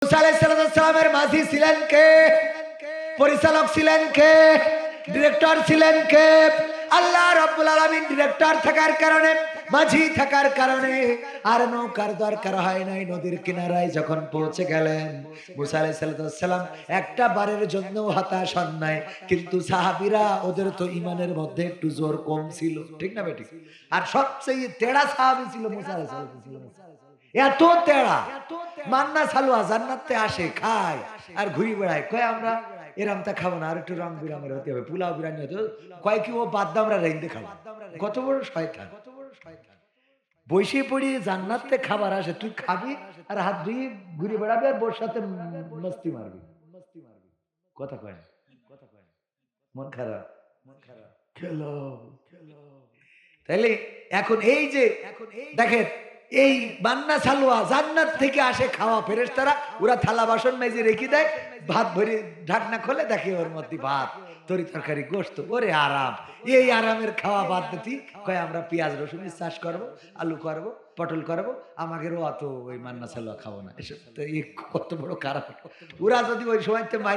মুসা আলাইহিস সালামের মাঝি ছিলেন কে? পরিচালক ছিলেন কে? ডিরেক্টর ছিলেন কে? আল্লাহ রাব্বুল আলামিন ডিরেক্টর থাকার কারণে, মাঝি থাকার কারণে আর নৌকার দরকার হয় নাই। নদীর কিনারায় যখন পৌঁছে গেলেন, মুসা আলাইহিস সালাম একটা বারের জন্য হতাশ হন নাই। কিন্তু সাহাবীরা, ওদের তো ঈমানের মধ্যে একটু জোর কম ছিল, ঠিক না বেঠিক? আর সবচেয়ে তেড়া সাহাবী ছিল মুসা আলাইহিস সালাম। এত তেড়া, মান্না সালুয়া জান্নাতে আসে, খায় আর ঘুরি বেড়ায়, কয় আমরা এরামটা খাবো না, আর একটু রং বিরঙের হতে হবে, পোলাও বিরিয়ানি হতে হবে, কয় কি ও বাদ দাও, আমরা রেন্দে খাবো। কত বড় শয়তান! বসে পড়ি জান্নাতে খাবার আসে, তুই খাবি আর হাত ধুয়ে ঘুরে বেড়াবি আর বোর সাথে মস্তি মারবি। কথা কয় না, মন খারাপ, খেলো। তাইলে এখন এই যে দেখেন, এই বান্না সালুয়া জান্নাত থেকে আসে খাওয়া, ফেরেশতারা ওরা থালা বাসন মেজে রেখে দেয়, ভাত ভরে ঢাকনা খোলে, দেখে ওর মধ্যে ভাত, তরি তরকারি, গোশত, ওরে আরাম। এই আরামের খাওয়া বাদ দিতি, কয় আমরা পেঁয়াজ রসুনের চাষ করব, আলু করব, পটল করব, আমাদেরও অত ওই মান্না সালুয়া খাবো না। এসব তো কত বড় খারাপ! ওরা যদি ওই সময়